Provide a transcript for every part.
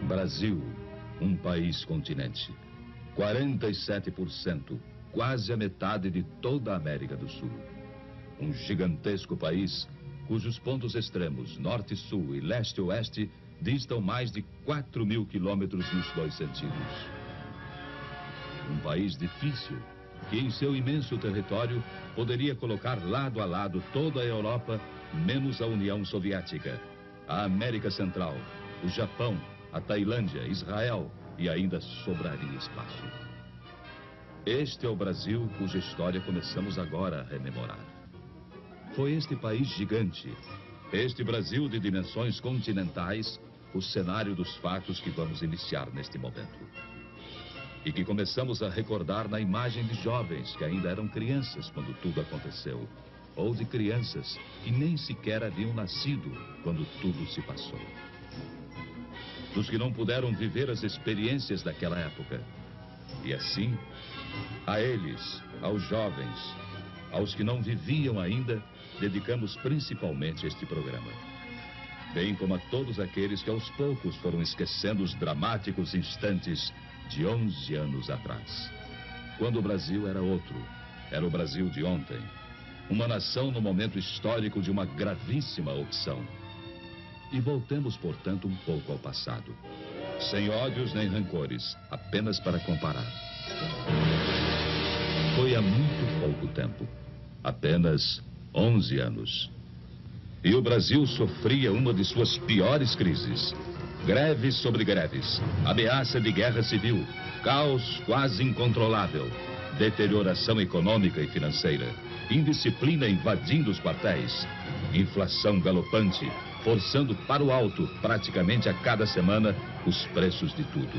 Brasil, um país continente. 47%, quase a metade de toda a América do Sul. Um gigantesco país cujos pontos extremos, norte e sul e leste e oeste, distam mais de 4.000 quilômetros nos dois sentidos. Um país difícil, que em seu imenso território poderia colocar lado a lado toda a Europa, menos a União Soviética, a América Central, o Japão, a Tailândia, Israel, e ainda sobraria espaço. Este é o Brasil cuja história começamos agora a rememorar. Foi este país gigante, este Brasil de dimensões continentais, o cenário dos fatos que vamos iniciar neste momento. E que começamos a recordar na imagem de jovens que ainda eram crianças quando tudo aconteceu, ou de crianças que nem sequer haviam nascido quando tudo se passou. Dos que não puderam viver as experiências daquela época. E assim, a eles, aos jovens, aos que não viviam ainda, dedicamos principalmente este programa. Bem como a todos aqueles que aos poucos foram esquecendo os dramáticos instantes de 11 anos atrás. Quando o Brasil era outro, era o Brasil de ontem. Uma nação no momento histórico de uma gravíssima opção. E voltemos, portanto, um pouco ao passado. Sem ódios nem rancores, apenas para comparar. Foi há muito pouco tempo, apenas 11 anos. E o Brasil sofria uma de suas piores crises. Greves sobre greves, ameaça de guerra civil, caos quase incontrolável, deterioração econômica e financeira, indisciplina invadindo os quartéis, inflação galopante, forçando para o alto, praticamente a cada semana, os preços de tudo.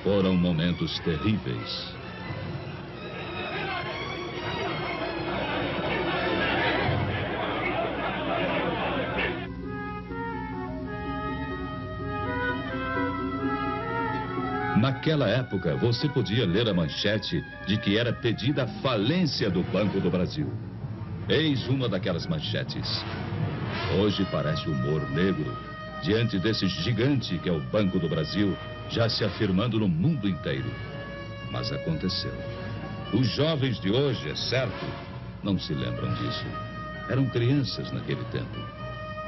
Foram momentos terríveis. Naquela época, você podia ler a manchete de que era pedida a falência do Banco do Brasil. Eis uma daquelas manchetes. Hoje parece humor negro, diante desse gigante que é o Banco do Brasil, já se afirmando no mundo inteiro. Mas aconteceu. Os jovens de hoje, é certo, não se lembram disso. Eram crianças naquele tempo.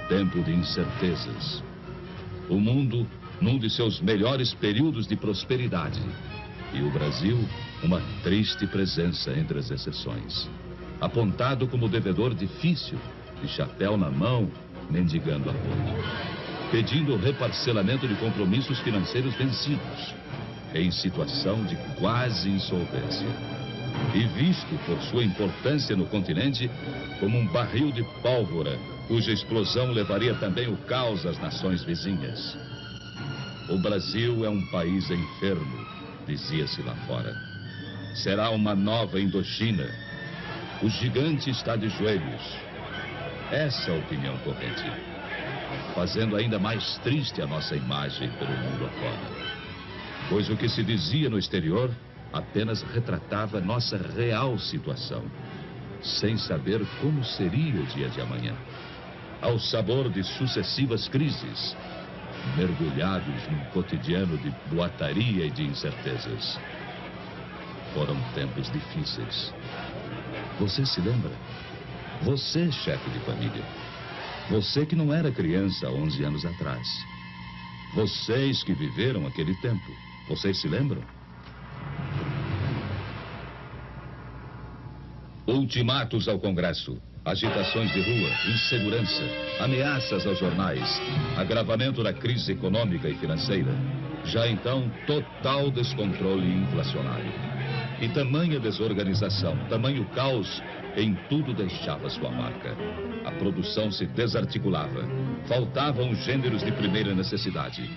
Tempo de incertezas. O mundo num de seus melhores períodos de prosperidade. E o Brasil, uma triste presença entre as exceções. Apontado como devedor difícil, de chapéu na mão, mendigando apoio. Pedindo o reparcelamento de compromissos financeiros vencidos. Em situação de quase insolvência. E visto por sua importância no continente como um barril de pólvora, cuja explosão levaria também o caos às nações vizinhas. O Brasil é um país enfermo, dizia-se lá fora. Será uma nova Indochina. O gigante está de joelhos. Essa é a opinião corrente. Fazendo ainda mais triste a nossa imagem pelo mundo afora. Pois o que se dizia no exterior apenas retratava nossa real situação, sem saber como seria o dia de amanhã. Ao sabor de sucessivas crises, mergulhados num cotidiano de boataria e de incertezas. Foram tempos difíceis. Você se lembra? Você, chefe de família. Você que não era criança há 11 anos atrás. Vocês que viveram aquele tempo. Vocês se lembram? Ultimatos ao Congresso. Agitações de rua, insegurança, ameaças aos jornais, agravamento da crise econômica e financeira. Já então, total descontrole inflacionário. E tamanha desorganização, tamanho caos, em tudo deixava sua marca. A produção se desarticulava. Faltavam os gêneros de primeira necessidade.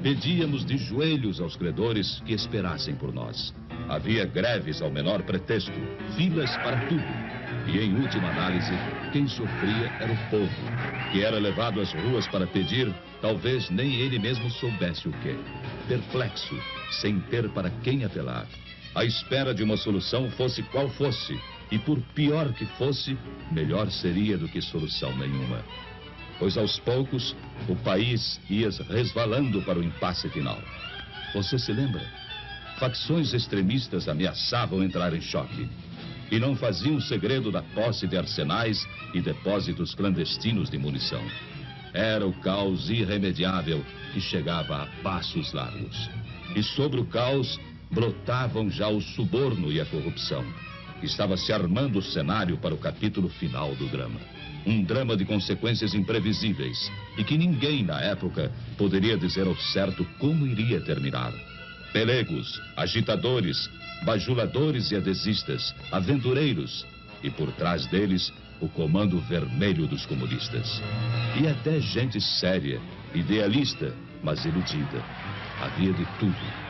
Pedíamos de joelhos aos credores que esperassem por nós. Havia greves ao menor pretexto, filas para tudo. E, em última análise, quem sofria era o povo, que era levado às ruas para pedir, talvez nem ele mesmo soubesse o quê. Perplexo, sem ter para quem apelar. À espera de uma solução, fosse qual fosse. E por pior que fosse, melhor seria do que solução nenhuma. pois aos poucos o país ia resvalando para o impasse final. Você se lembra? Facções extremistas ameaçavam entrar em choque e não faziam segredo da posse de arsenais e depósitos clandestinos de munição. Era o caos irremediável que chegava a passos largos. E sobre o caos brotavam já o suborno e a corrupção. Estava se armando o cenário para o capítulo final do drama. Um drama de consequências imprevisíveis e que ninguém na época poderia dizer ao certo como iria terminar. Pelegos, agitadores, bajuladores e adesistas, aventureiros e por trás deles o comando vermelho dos comunistas. E até gente séria, idealista, mas iludida. Havia de tudo.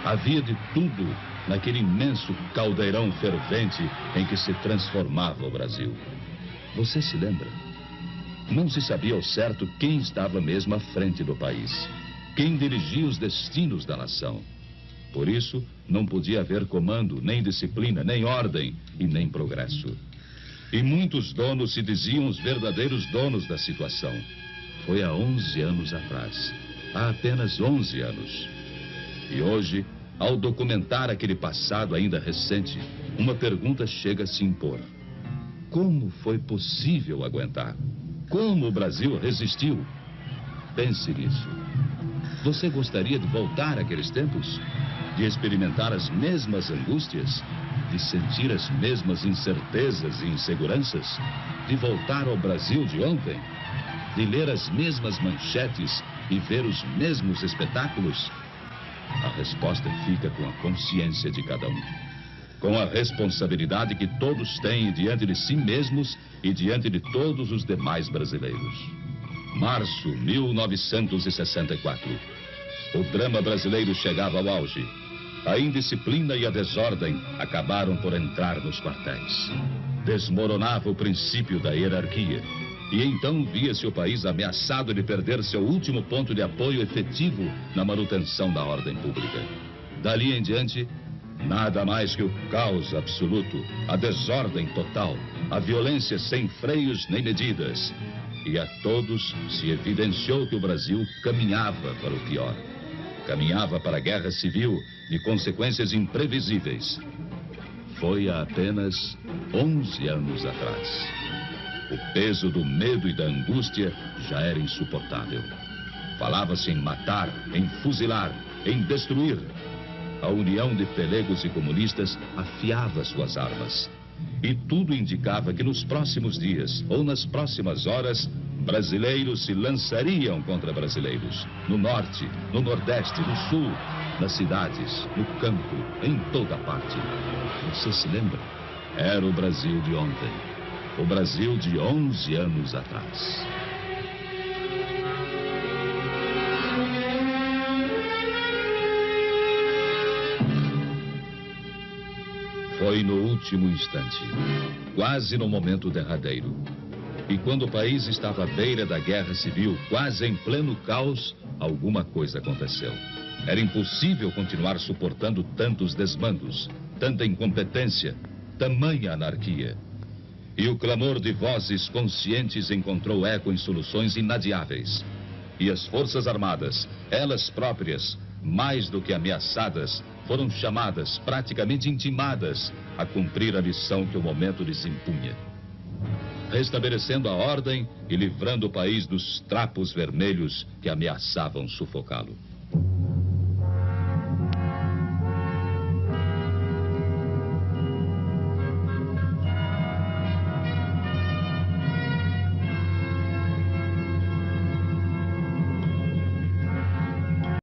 Havia de tudo naquele imenso caldeirão fervente em que se transformava o Brasil. Você se lembra? Não se sabia ao certo quem estava mesmo à frente do país, quem dirigia os destinos da nação. Por isso, não podia haver comando, nem disciplina, nem ordem e nem progresso. E muitos donos se diziam os verdadeiros donos da situação. Foi há 11 anos atrás. Há apenas 11 anos. E hoje, ao documentar aquele passado ainda recente, uma pergunta chega a se impor. Como foi possível aguentar? Como o Brasil resistiu? Pense nisso. Você gostaria de voltar àqueles tempos? De experimentar as mesmas angústias? De sentir as mesmas incertezas e inseguranças? De voltar ao Brasil de ontem? De ler as mesmas manchetes e ver os mesmos espetáculos? A resposta fica com a consciência de cada um. Com a responsabilidade que todos têm diante de si mesmos e diante de todos os demais brasileiros. Março 1964. O drama brasileiro chegava ao auge. A indisciplina e a desordem acabaram por entrar nos quartéis. Desmoronava o princípio da hierarquia. E então via-se o país ameaçado de perder seu último ponto de apoio efetivo na manutenção da ordem pública. Dali em diante, nada mais que o caos absoluto, a desordem total, a violência sem freios nem medidas. E a todos se evidenciou que o Brasil caminhava para o pior. Caminhava para a guerra civil de consequências imprevisíveis. Foi há apenas 11 anos atrás. O peso do medo e da angústia já era insuportável. Falava-se em matar, em fuzilar, em destruir. A união de pelegos e comunistas afiava suas armas. E tudo indicava que nos próximos dias, ou nas próximas horas, brasileiros se lançariam contra brasileiros. No norte, no nordeste, no sul, nas cidades, no campo, em toda parte. Você se lembra? Era o Brasil de ontem. O Brasil de 11 anos atrás. Foi no último instante, quase no momento derradeiro. E quando o país estava à beira da guerra civil, quase em pleno caos, alguma coisa aconteceu. Era impossível continuar suportando tantos desmandos, tanta incompetência, tamanha anarquia. E o clamor de vozes conscientes encontrou eco em soluções inadiáveis. E as Forças Armadas, elas próprias, mais do que ameaçadas, foram chamadas, praticamente intimadas, a cumprir a lição que o momento lhes impunha. Restabelecendo a ordem e livrando o país dos trapos vermelhos que ameaçavam sufocá-lo.